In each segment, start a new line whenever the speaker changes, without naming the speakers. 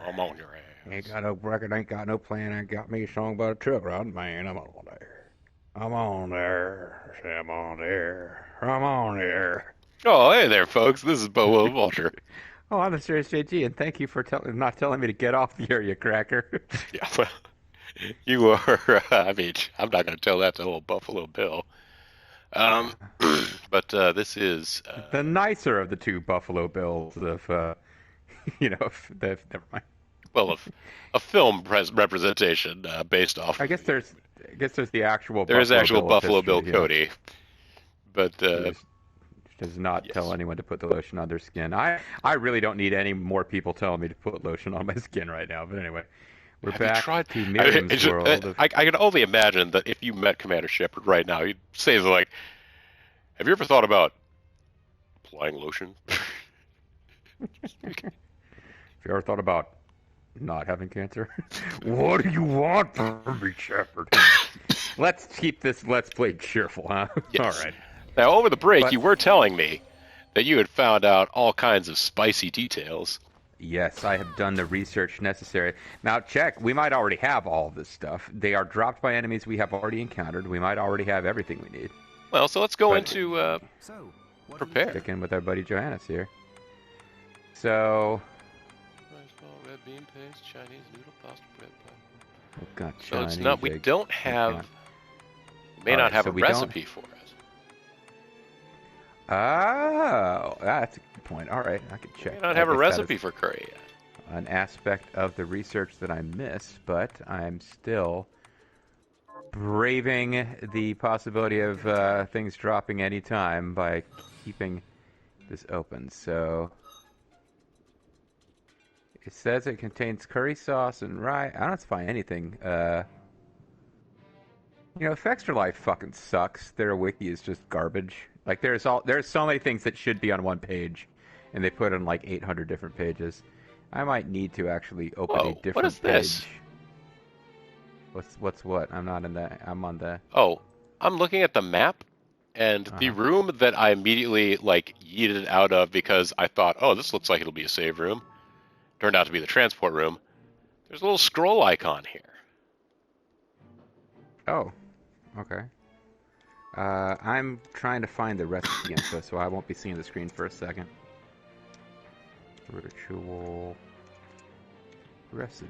I'm on your
Ain't
ass.
got no record, ain't got no plan, ain't got me a song about a truck rod, man. I'm on there. I'm on there. Say I'm on there. I'm on there.
Oh, hey there, folks. This is Bobo Vulture.
Oh, I'm the serious JG, and thank you for not telling me to get off the area, cracker.
Yeah, well, you are. I mean, I'm not going to tell that to old Buffalo Bill. Um, but this is,
The nicer of the two Buffalo Bills of, never mind.
well, a film representation based off
I
of
guess
the.
there's, I guess there's the actual
There is
Buffalo
actual
Bill of
Buffalo Bill
history, yeah.
Cody, but
Who just does not tell
yes.
anyone to put the lotion on their skin. I really don't need any more people telling me to put lotion on my skin right now. But anyway, we're
Have you
back
tried?
to
I, mean,
Miriam's world of.
I can only imagine that if you met Commander Shepard right now, he'd say like, "Have you ever thought about applying lotion?"
Have you ever thought about not having cancer? What do you want from me, Shepard? Let's keep this Let's Play cheerful, huh? All
Yes.
right.
Now, over the break,
But
you were telling me that you had found out all kinds of spicy details.
yes, I have done the research necessary. Now, check. We might already have all of this stuff. They are dropped by enemies we have already encountered. We might already have everything we need.
Well, so let's go
But
into
So, what do you
prepare.
check in with our buddy Johannes here. So,
Rice ball, red bean paste, Chinese noodle, pasta, bread pie.
we've got
So it's
Chinese.
not. We don't have. We may not have
so
a
we don't.
recipe for it.
Oh, that's a good point. All right, I could
We
check.
may not
I
have a
guess that
recipe
is
for curry yet.
an aspect of the research that I missed, but I'm still braving the possibility of things dropping any time by keeping this open. So it says it contains curry sauce and rye. I don't find anything. Extra Life fucking sucks. Their wiki is just garbage. Like there's so many things that should be on one page, and they put on like 800 different pages. I might need to actually open a
Whoa,
different
what is this?
page. What's what? I'm not in the. I'm on the.
Oh, I'm looking at the map, and the
Uh-huh.
room that I immediately like yeeted out of because I thought, oh, this looks like it'll be a save room, turned out to be the transport room. There's a little scroll icon here.
Oh, okay. I'm trying to find the recipe info, so I won't be seeing the screen for a second. Ritual recipes.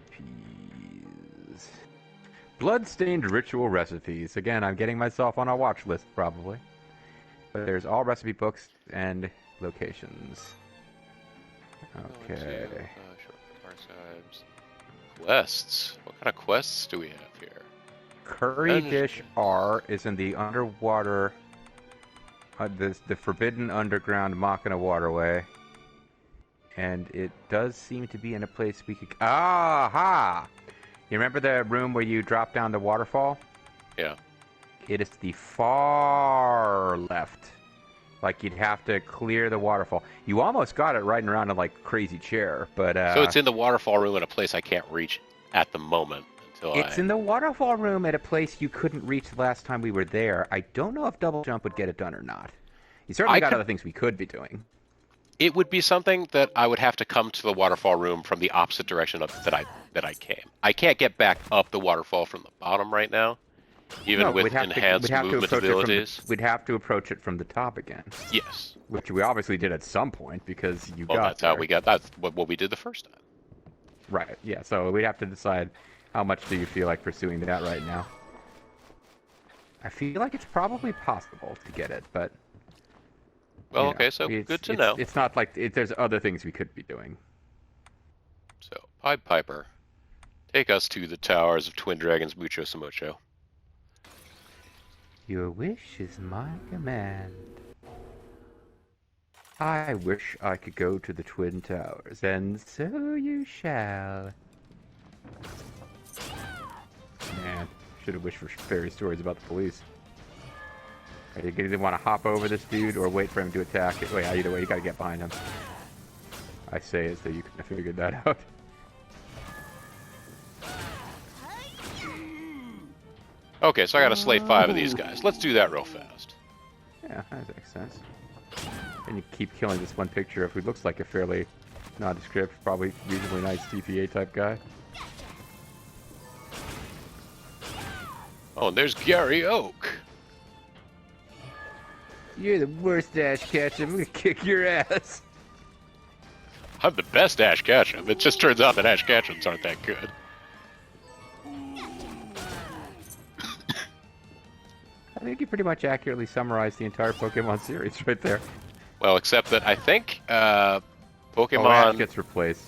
Bloodstained ritual recipes. Again, I'm getting myself on a watch list, probably. But there's all recipe books and locations.
Go into,
Okay.
shortcut archives. Quests. What kind of quests do we have here?
Curry
Dungeon.
Dish R is in the underwater... the Forbidden Underground Machina Waterway. And it does seem to be in a place we could... Aha! You remember the room where you drop down the waterfall?
Yeah.
It is the far left. Like, you'd have to clear the waterfall. You almost got it riding around in, like, crazy chair, but,
So it's in the waterfall room in a place I can't reach at the moment until
it's in the waterfall room at a place you couldn't reach the last time we were there. I don't know if double jump would get it done or not. You certainly
I
got
could-
other things we could be doing.
It would be something that I would have to come to the waterfall room from the opposite direction of that I came. I can't get back up the waterfall from the bottom right now, even
No,
with
we'd have
enhanced
to
movement
approach
abilities.
we'd have to approach it from the top again,
Yes.
which we obviously did at some point because you
Well,
got
that's how
there.
we got. That's what we did the first time.
Right, yeah, so we'd have to decide how much do you feel like pursuing that right now. I feel like it's probably possible to get it, but...
Well,
you know,
okay, so good to know.
It's not like... there's other things we could be doing.
So, Pied Piper, take us to the towers of Twin Dragons Mucho Samocho.
Your wish is my command. I wish I could go to the Twin Towers, and so you shall. Man, should have wished for fairy stories about the police. You either want to hop over this dude or wait for him to attack it. Wait, either way, you gotta get behind him. I say it so you can have figured that out.
Okay, so I gotta slay 5 of these guys. Let's do that real fast.
Yeah, that makes sense. And you keep killing this one picture of who looks like a fairly nondescript, probably reasonably nice CPA type guy.
Oh, and there's Gary Oak.
You're the worst Ash Ketchum. I'm gonna kick your ass.
I'm the best Ash Ketchum. It just turns out that Ash Ketchums aren't that good.
I think you pretty much accurately summarized the entire Pokemon series right there.
Well, except that I think Pokemon
Ash gets replaced.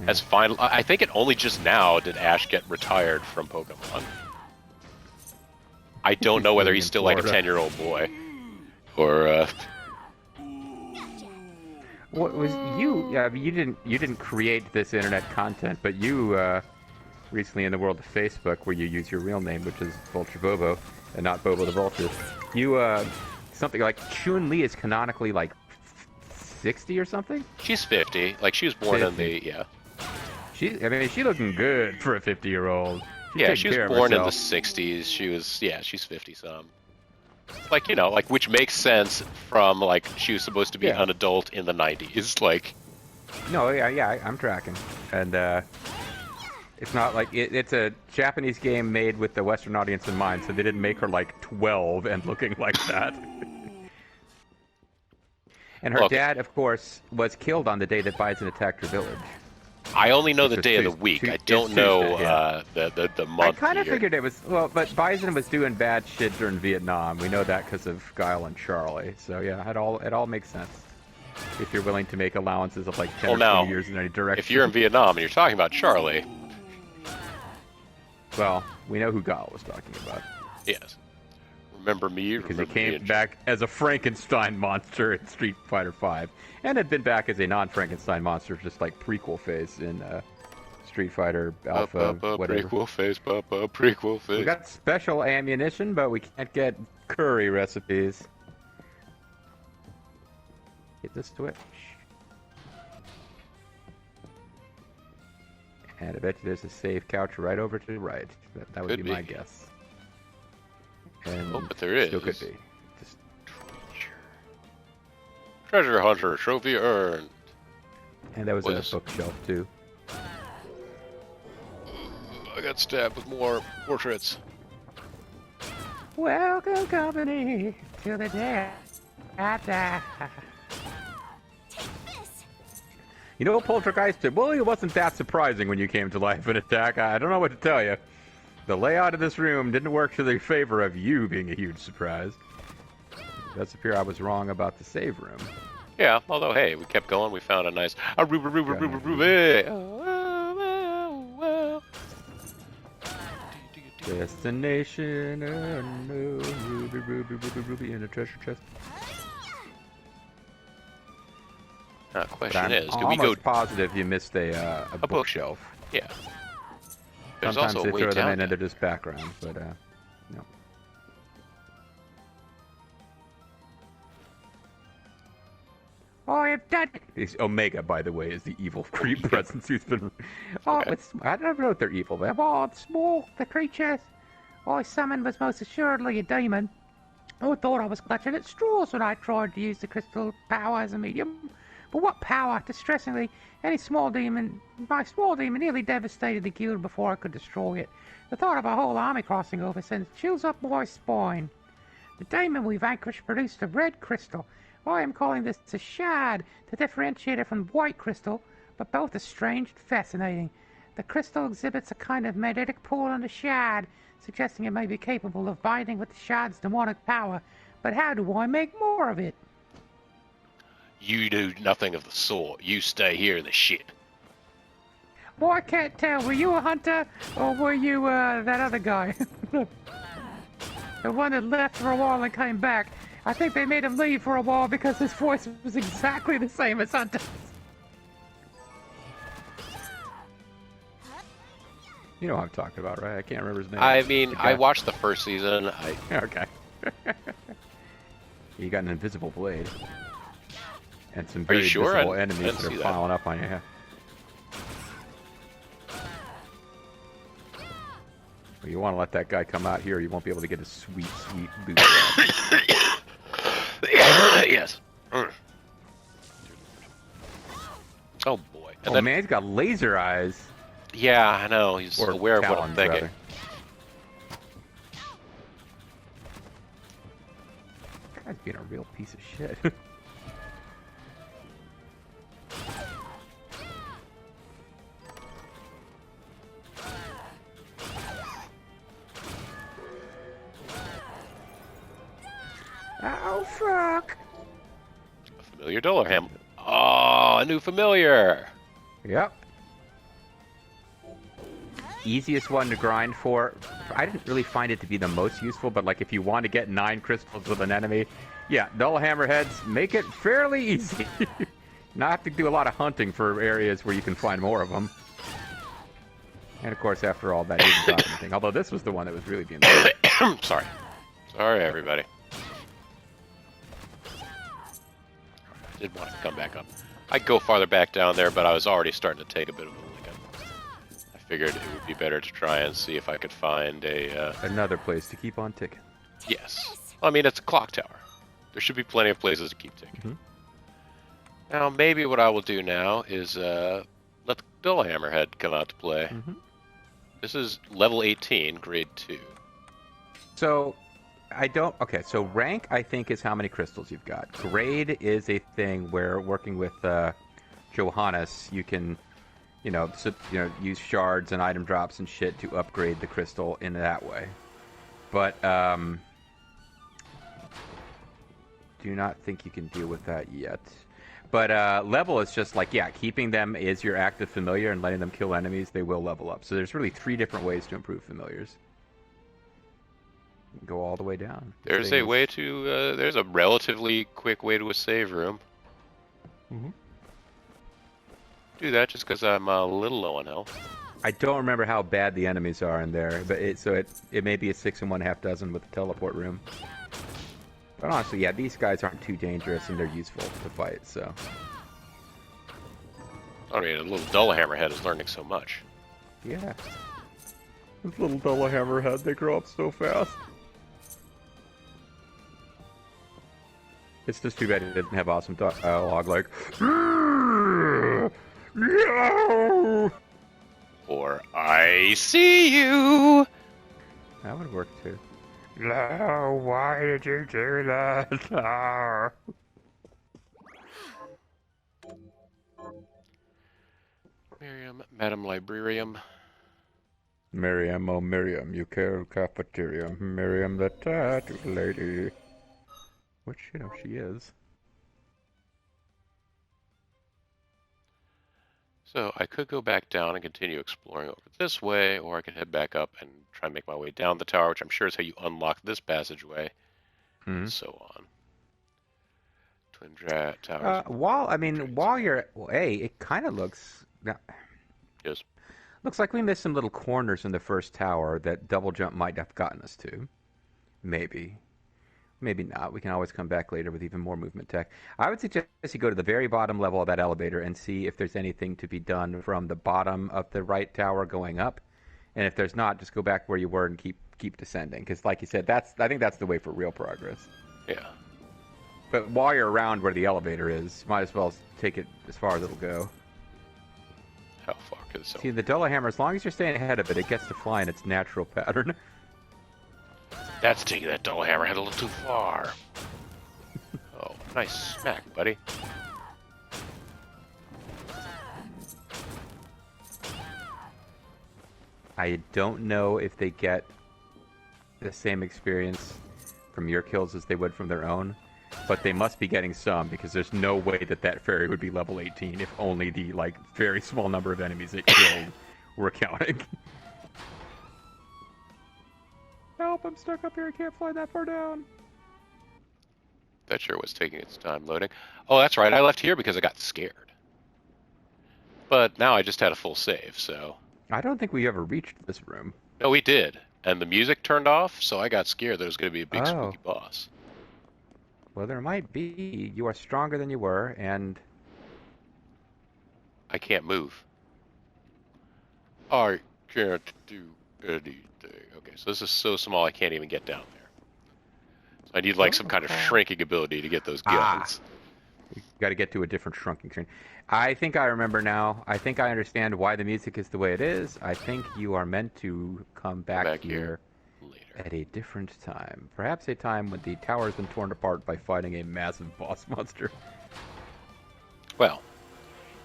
has final. I think it only just now did Ash get retired from Pokemon. I don't know whether he's still like a 10-year-old boy, or.
What was you? I mean, you didn't create this internet content, but you recently in the world of Facebook, where you use your real name, which is Vulture Bobo, and not Bobo the Vulture. You something like Chun-Li is canonically like 60 or something.
She's 50. Like she was born
50.
in the
She's looking good for a 50-year-old.
Yeah, she was born in the 60s. She's 50 some. Like, you know, like which makes sense from like she was supposed to be an adult in the 90s. Like,
no, I'm tracking, and it's not like it's a Japanese game made with the Western audience in mind, so they didn't make her like 12 and looking like that. And her dad, of course, was killed on the day that Bison attacked her village.
I only know the day of the week. I don't know the month.
I kind of figured it was but Bison was doing bad shit during Vietnam. We know that because of Guile and Charlie. So yeah, it all makes sense if you're willing to make allowances of like 10 or 20 years in any direction.
If you're in Vietnam and you're talking about Charlie,
well, we know who Guile was talking about.
Yes. Remember me?
Because he came back as a Frankenstein monster in Street Fighter V, and had been back as a non-Frankenstein monster, just like prequel phase in Street Fighter Alpha, whatever.
Prequel phase.
We got special ammunition, but we can't get curry recipes. Hit the switch. And I bet you there's a safe couch right over to the right. That would be my guess. And
but there is.
Still could be. Just...
Treasure Hunter, trophy earned.
And that was in a bookshelf, too.
I got stabbed with more portraits.
Welcome, company, to the day I die. You know, Poltergeist, well, it wasn't that surprising when you came to life in Attack. I don't know what to tell you. The layout of this room didn't work to the favor of you being a huge surprise. It does appear I was wrong about the save room.
Yeah, although, hey, we kept going. We found a nice...
Destination unknown. Ruby in a treasure chest.
Question is,
I'm
do we go...
almost positive you missed a bookshelf.
Yeah. There's
Sometimes
also
they throw them in
there.
under just background, but no. I have done it. Omega, by the way, is the evil creep presence who's been. I don't know if they're evil. They're small. The creatures I summoned was most assuredly a demon. I thought I was clutching at straws when I tried to use the crystal power as a medium. But what power? Distressingly, my small demon nearly devastated the guild before I could destroy it. The thought of a whole army crossing over sends chills up my spine. The demon we vanquished produced a red crystal. I am calling this a shard to differentiate it from white crystal, but both are strange and fascinating. The crystal exhibits a kind of magnetic pull on the shard, suggesting it may be capable of binding with the shard's demonic power. But how do I make more of it?
You do nothing of the sort. You stay here in the ship.
Well, I can't tell. Were you a hunter, or were you that other guy? The one that left for a while and came back. I think they made him leave for a while because his voice was exactly the same as Hunter's. You know what I'm talking about, right? I can't remember his name.
I mean, I watched the first season.
Okay. You got an invisible blade. And some very visible enemies that are piling up on you. Yeah. Well, you want to let that guy come out here, you won't be able to get a sweet, sweet boot.
Yes. Oh boy. And
Oh
then,
man, he's got laser eyes.
yeah, I know. He's
Or
aware of what I'm
talons,
thinking.
rather. Guy's being a real piece of shit. Oh fuck!
A familiar Dollarham. Oh, a new familiar.
Yep. Easiest one to grind for. I didn't really find it to be the most useful, but like if you want to get 9 crystals with an enemy, yeah, dull hammerheads make it fairly easy. Not have to do a lot of hunting for areas where you can find more of them. And of course, after all, that isn't got anything. Although this was the one that was really being.
Sorry. Sorry, everybody. I did want to come back up. I'd go farther back down there, but I was already starting to take a bit of a licking. I figured it would be better to try and see if I could find a...
Another place to keep on ticking.
Yes. I mean, it's a clock tower. There should be plenty of places to keep ticking.
Mm-hmm.
Now, maybe what I will do now is let the Dull Hammerhead come out to play.
Mm-hmm.
This is level 18, grade 2.
So, okay, so rank, I think, is how many crystals you've got. Grade is a thing where working with Johannes, you can, use shards and item drops and shit to upgrade the crystal in that way. But, do not think you can deal with that yet. But level is just like, yeah, keeping them as your active familiar and letting them kill enemies, they will level up. So there's really 3 different ways to improve familiars. You can go all the way down.
There's a way to, there's a relatively quick way to a save room.
Mm-hmm.
Do that just because I'm a little low on health.
I don't remember how bad the enemies are in there, but it may be a 6 1/2 dozen with the teleport room. But honestly, yeah, these guys aren't too dangerous and they're useful to fight, so.
I mean, a little Dull Hammerhead is learning so much.
Yeah. This little dull hammerhead, they grow up so fast. It's just too bad it didn't have awesome dialogue like, no!
Or, I see you!
That would work too. No, why did you do that? No.
Miriam, Madam Librarium.
Miriam, oh Miriam, you care cafeteria. Miriam the tattoo lady. Which, she is.
So, I could go back down and continue exploring over this way, or I could head back up and try and make my way down the tower, which I'm sure is how you unlock this passageway, and so on. Twin Towers.
While you're... Well, it kind of looks...
Yes.
Looks like we missed some little corners in the first tower that double jump might have gotten us to. Maybe. Maybe not. We can always come back later with even more movement tech. I would suggest you go to the very bottom level of that elevator and see if there's anything to be done from the bottom of the right tower going up. And if there's not, just go back where you were and keep descending. Because like you said, I think that's the way for real progress.
Yeah.
But while you're around where the elevator is, might as well take it as far as it'll go.
How far could this
See, the Dulla Hammer, as long as you're staying ahead of it, it gets to fly in its natural pattern.
That's taking that Dull Hammerhead a little too far. Oh, nice smack, buddy.
I don't know if they get the same experience from your kills as they would from their own, but they must be getting some, because there's no way that fairy would be level 18 if only the, very small number of enemies it killed were counting. Help, I'm stuck up here, I can't fly that far down.
That sure was taking its time loading. Oh, that's right, I left here because I got scared. But now I just had a full save, so...
I don't think we ever reached this room.
No, we did. And the music turned off, so I got scared that it was going to be a big spooky boss.
Well, there might be. You are stronger than you were, and...
I can't move. I can't do anything. Okay, so this is so small I can't even get down there. So I need some kind of shrinking ability to get those guns.
You got to get to a different shrunking screen. I think I remember now. I think I understand why the music is the way it is. I think you are meant to come back here
later
at a different time. Perhaps a time when the tower has been torn apart by fighting a massive boss monster.
Well,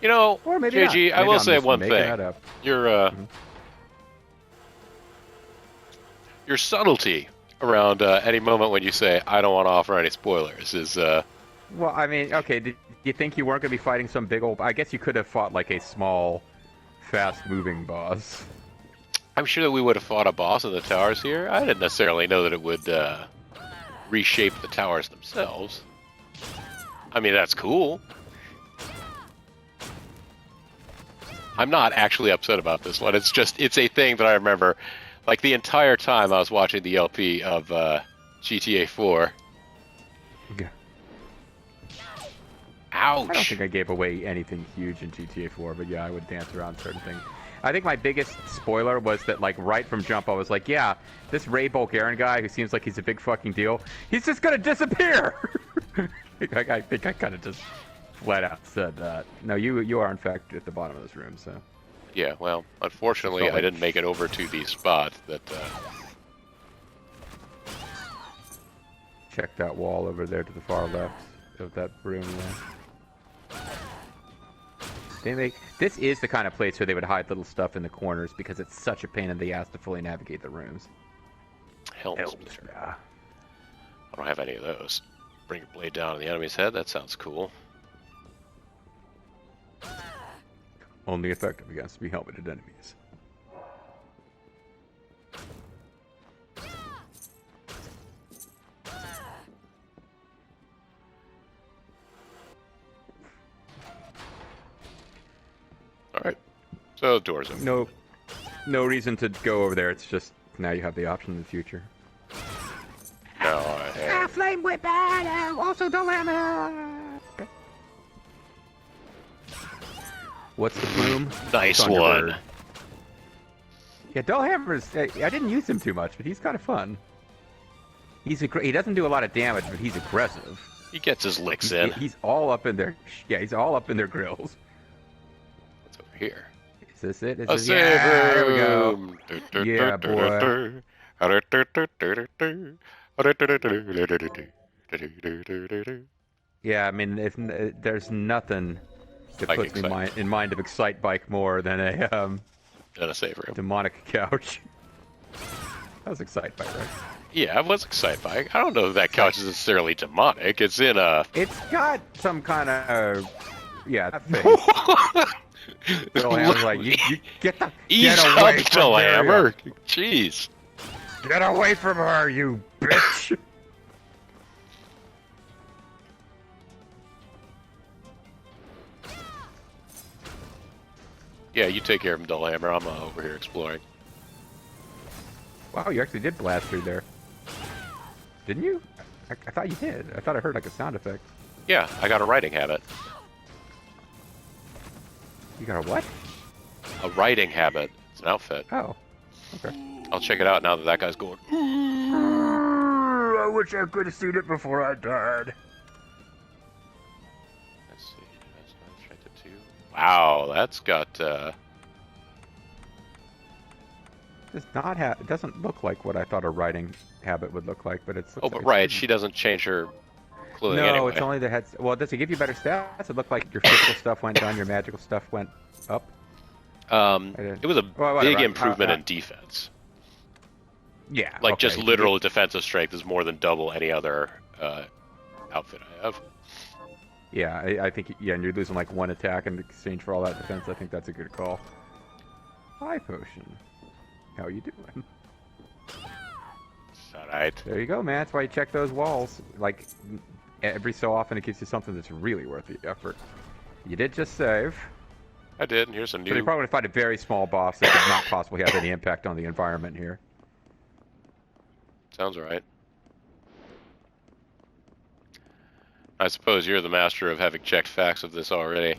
you know,
or maybe
JG,
not.
I
Maybe
will
I'm
say
just
one
making
thing.
that up.
Your subtlety around any moment when you say, I don't want to offer any spoilers is...
Well, I mean, okay, did you think you weren't going to be fighting some big old... I guess you could have fought like a small, fast-moving boss.
I'm sure that we would have fought a boss in the towers here. I didn't necessarily know that it would reshape the towers themselves. I mean, that's cool. I'm not actually upset about this one. It's just, it's a thing that I remember, like, the entire time I was watching the LP of GTA 4.
Yeah.
Ouch!
I don't think I gave away anything huge in GTA 4, but yeah, I would dance around certain things. I think my biggest spoiler was that, like, right from jump, I was like, yeah, this Ray Bulgarian guy who seems like he's a big fucking deal, he's just gonna disappear! I think I kind of just flat out said that. No, you are, in fact, at the bottom of this room, so...
Yeah, well, unfortunately, I didn't make it over to the spot that...
Check that wall over there to the far left of that room there. This is the kind of place where they would hide little stuff in the corners because it's such a pain in the ass to fully navigate the rooms.
Helms. I don't have any of those. Bring your blade down on the enemy's head, that sounds cool.
Only effective against helmeted enemies.
Alright. So, doors open.
No reason to go over there, it's just now you have the option in the future.
No, I have...
Flame whip, also dilemma! Okay. What's the plume?
Nice one.
Yeah, Dullhammer's... I didn't use him too much, but he's kind of fun. He doesn't do a lot of damage, but he's aggressive.
He gets his licks in.
He's all up in their... Yeah, he's all up in their grills.
What's over here?
Is this it?
A save room!
There we go. Yeah, boy. Yeah, I mean, there's nothing that
like
puts me in mind of Excite Bike more than a
save room.
Demonic couch. That was Excite Bike, right?
Yeah, it was Excite Bike. I don't know if that couch is necessarily demonic. It's in a...
It's got some kind of... Yeah, that thing. Dullhammer's like, you get away from
Dullhammer. Jeez.
Get away from her, you bitch!
Yeah, you take care of him, Dullhammer. I'm over here exploring.
Wow, you actually did blast through there. Didn't you? I thought you did. I thought I heard like a sound effect.
Yeah, I got a writing habit.
You got a what?
A writing habit. It's an outfit.
Oh, okay.
I'll check it out now that guy's going...
I wish I could have seen it before I died.
Let's see. That's right to 2. Wow, that's got...
It doesn't look like what I thought a writing habit would look like, but it's...
Oh, but right, she doesn't change her clothing
no,
anyway.
It's only the head... Well, does it give you better stats? It looked like your physical stuff went down, your magical stuff went up.
It was a big improvement in defense.
Yeah.
Like, just literal defensive strength is more than double any other outfit I have.
Yeah, I think... Yeah, and you're losing like 1 attack in exchange for all that defense. I think that's a good call. High potion. How you doing?
Alright.
There you go, man. That's why you check those walls. Like, every so often it gives you something that's really worth the effort. You did just save.
I did, and here's a new...
So you're probably going to fight a very small boss that does not possibly have any impact on the environment here.
Sounds right. I suppose you're the master of having checked facts of this already.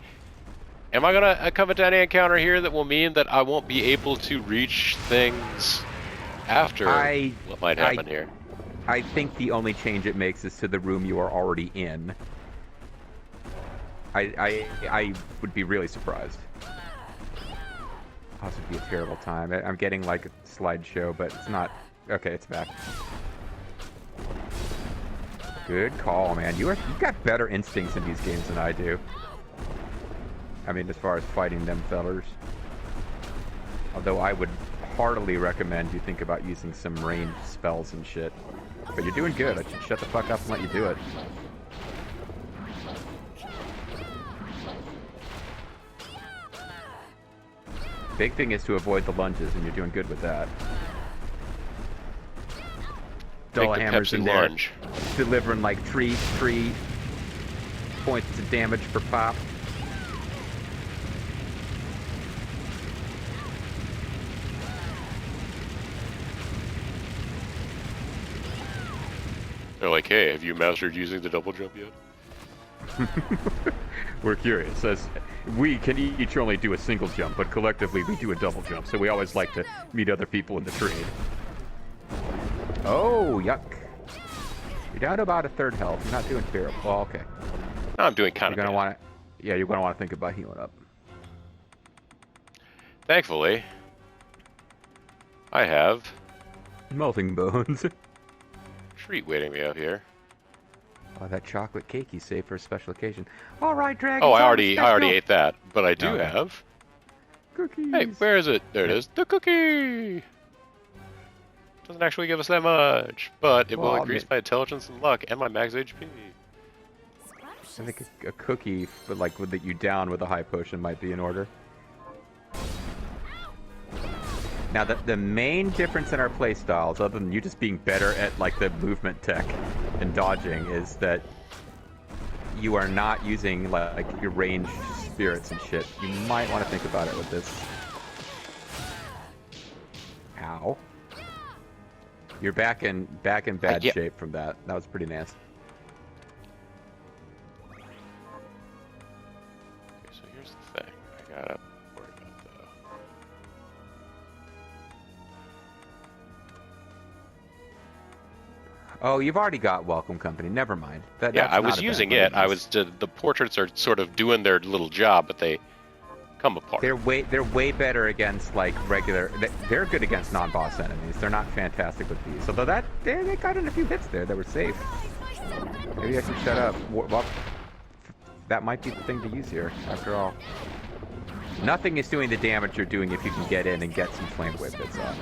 Am I going to come into any encounter here that will mean that I won't be able to reach things after what might happen here?
I think the only change it makes is to the room you are already in. I would be really surprised. Oh, this would be a terrible time. I'm getting like a slideshow, but it's not. Okay, it's back. Good call, man. You've got better instincts in these games than I do. I mean, as far as fighting them fellers. Although I would heartily recommend you think about using some ranged spells and shit. But you're doing good. I should shut the fuck up and let you do it. Big thing is to avoid the lunges, and you're doing good with that. Dollar hammers in there, lunge. Delivering like three points of damage per pop.
They're like, hey, have you mastered using the double jump yet?
We're curious, as we can each only do a single jump, but collectively we do a double jump, so we always like to meet other people in the trade. Oh, yuck. You're down to about a third health. You're not doing terrible. Oh, okay.
No, I'm doing kind of
bad. You're going to want to think about healing up.
Thankfully, I have
melting bones.
Treat waiting me up here.
Oh, that chocolate cake you saved for a special occasion. All right, Dragon.
Oh, I already ate that, but I do have
cookies.
Hey, where is it? There it is. The cookie. Doesn't actually give us that much, but it will increase my intelligence and luck and my max HP.
I think a cookie, but like that you down with a high potion, might be in order. Now, the main difference in our playstyles, other than you just being better at like the movement tech and dodging, is that you are not using like your ranged spirits and shit. You might want to think about it with this. Ow. You're back in bad shape from that. That was pretty nasty.
Okay, so here's the thing. I gotta worry about the...
Oh, you've already got Welcome Company. Never mind.
Yeah, I was using it. The portraits are sort of doing their little job, but they come apart.
They're way better against like regular. They're good against non-boss enemies. They're not fantastic with these. Although they got in a few hits there that were safe. Maybe I should shut up. Well, that might be the thing to use here. After all, nothing is doing the damage you're doing if you can get in and get some flame whip hits off.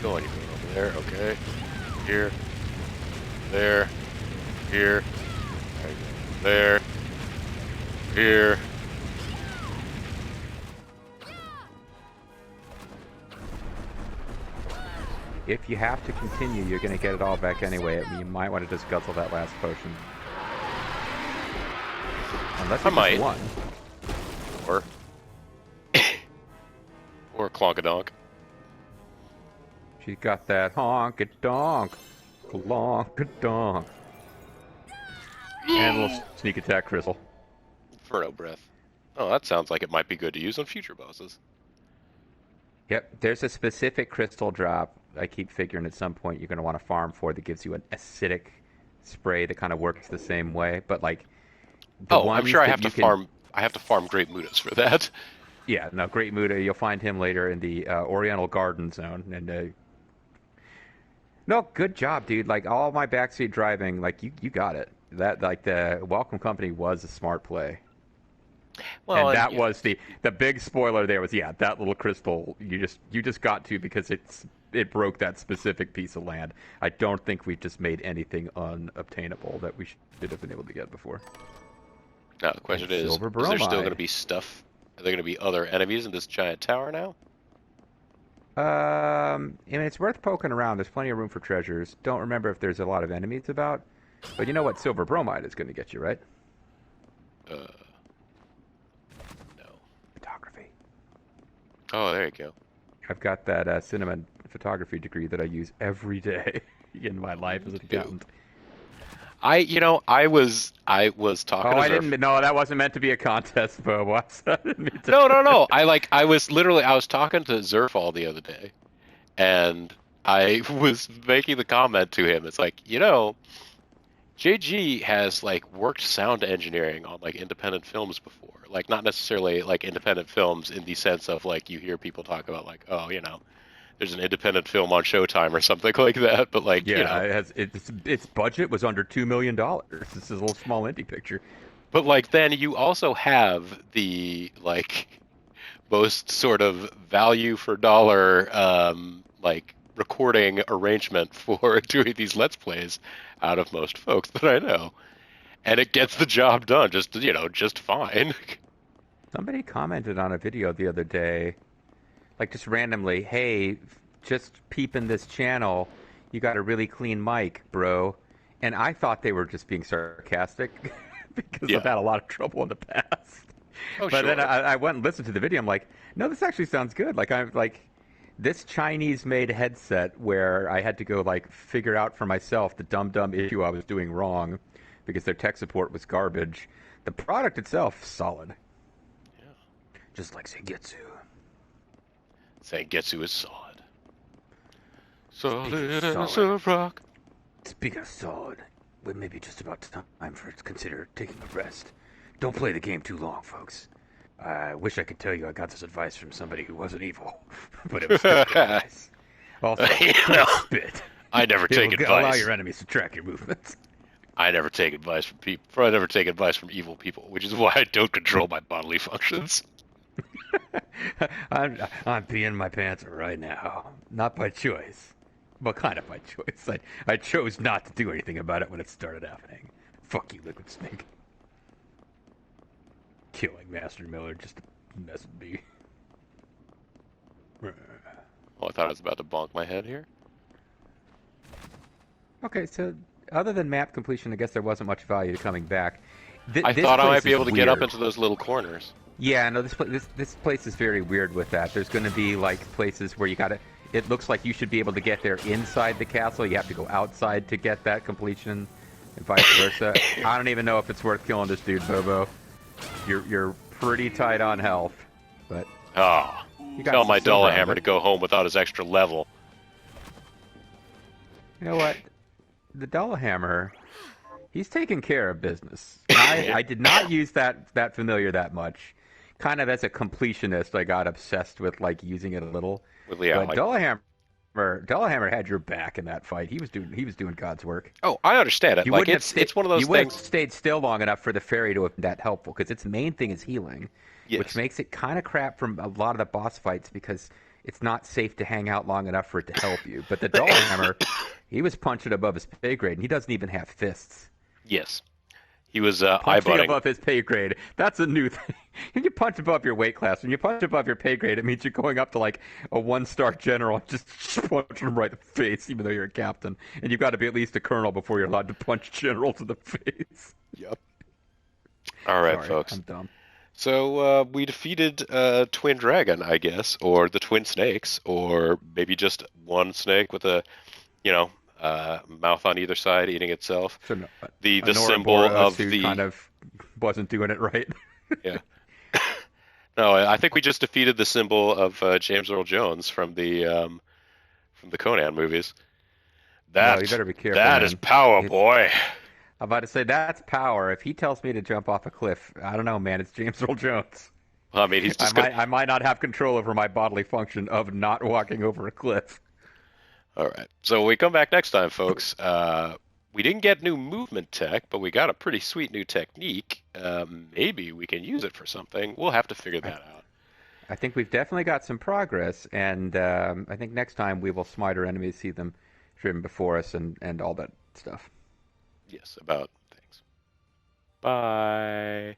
Going, you're going over there, okay. Here, there, here, there, here.
If you have to continue, you're going to get it all back anyway. I mean, you might want to just guzzle that last potion. Unless you just won.
Or clonkadonk.
She's got that honk-a-donk, clonk-a-donk. And a little sneak attack crystal.
Inferno breath. Oh, that sounds like it might be good to use on future bosses.
Yep, there's a specific crystal drop I keep figuring at some point you're going to want to farm for that gives you an acidic spray that kind of works the same way, but like...
I'm sure I have to farm Great Mutas for that.
Yeah, no, Great Muta, you'll find him later in the Oriental Garden Zone, and... No, good job, dude. Like, all my backseat driving, like, you got it. That, like, the Welcome Company was a smart play. Well, and that was the big spoiler there was, that little crystal you just got to because it broke that specific piece of land. I don't think we've just made anything unobtainable that we should have been able to get before.
Now, the question is there still going to be stuff? Are there going to be other enemies in this giant tower now?
I mean, it's worth poking around. There's plenty of room for treasures. Don't remember if there's a lot of enemies about. But you know what silver bromide is going to get you, right?
No.
Photography.
Oh, there you go.
I've got that cinema photography degree that I use every day in my life as an accountant.
I was
Oh,
talking to
I
Zerf.
didn't. No, that wasn't meant to be a contest, Bo. I didn't mean to.
No, no, no. I was literally I was talking to Zerfall the other day, and I was making the comment to him. It's like, JG has like worked sound engineering on like independent films before. Like not necessarily like independent films in the sense of like you hear people talk about like, oh, there's an independent film on Showtime or something like that, but like,
Yeah, its budget was under $2 million. This is a little small indie picture.
but like then you also have the like most sort of value for dollar like recording arrangement for doing these let's plays out of most folks that I know. And it gets the job done just fine.
Somebody commented on a video the other day, like just randomly, "Hey, just peeping this channel. You got a really clean mic, bro." And I thought they were just being sarcastic because I've
Yeah.
had a lot of trouble in the past.
Oh,
But then
sure.
I went and listened to the video. I'm like, no, this actually sounds good. Like I'm like this Chinese-made headset where I had to go like figure out for myself the dumb issue I was doing wrong because their tech support was garbage. The product itself, solid.
Yeah.
Just like Sengetsu.
Zangetsu is solid.
Speaking of
Solid as
solid,
a rock.
speaking of solid, we may be just about time for it to consider taking a rest. Don't play the game too long, folks. I wish I could tell you I got this advice from somebody who wasn't evil, but it was good advice. Also,
You know,
don't spit.
I never
It
take
will allow
advice.
your enemies to track your movements.
I never take advice from people. I never take advice from evil people, which is why I don't control my bodily functions.
I'm peeing my pants right now. Not by choice. Well, kind of by choice. I chose not to do anything about it when it started happening. Fuck you, Liquid Snake. Killing Master Miller just to mess with me.
Well, I thought I was about to bonk my head here.
Okay, so other than map completion, I guess there wasn't much value to coming back.
I
This
thought I might
place
be
is
able to get up
weird.
into those little corners.
Yeah, no, this place is very weird with that. There's going to be like places where you gotta. It looks like you should be able to get there inside the castle. You have to go outside to get that completion, and vice versa. I don't even know if it's worth killing this dude, Bobo. You're pretty tight on health, but
Ah,
you got
tell
some
my
silver
dollar
out of
hammer
it.
to go home without his extra level.
You know what? The Dullhammer, he's taking care of business.
Yeah.
I did not use that familiar that much. Kind of as a completionist, I got obsessed with like using it a little.
Well, yeah,
But
like,
Dullhammer had your back in that fight. He was doing God's work.
oh, I understand it.
You
Like
wouldn't have
it's one of those
you wouldn't have
things.
stayed still long enough for the fairy to have been that helpful because its main thing is healing, which
Yes.
makes it kind of crap from a lot of the boss fights because it's not safe to hang out long enough for it to help you. But the Dullhammer, he was punching above his pay grade, and he doesn't even have fists.
Yes. He was
Punching
eye-butting.
above his pay grade. That's a new thing. When you punch above your weight class, when you punch above your pay grade, it means you're going up to like a 1-star general and just punching him right in the face, even though you're a captain. And you've got to be at least a colonel before you're allowed to punch generals in the face.
Yep. All right,
Sorry,
folks.
I'm dumb.
So we defeated Twin Dragon, I guess, or the Twin Snakes, or maybe just one snake with a, mouth on either side eating itself.
So no,
The
an
symbol
Ouroboros
of
who
the
kind of wasn't doing it right.
yeah. No, I think we just defeated the symbol of James Earl Jones from the Conan movies.
No, you better be careful,
That is
man.
power,
It's,
boy.
I'm about to say that's power. If he tells me to jump off a cliff, I don't know, man. It's James Earl Jones.
I mean, he's
I
just gonna.
might I might not have control over my bodily function of not walking over a cliff.
All right. So when we come back next time, folks. We didn't get new movement tech, but we got a pretty sweet new technique. Maybe we can use it for something. We'll have to figure that out.
I think we've definitely got some progress, and I think next time we will smite our enemies, see them driven before us, and all that stuff.
Yes, about things. Bye.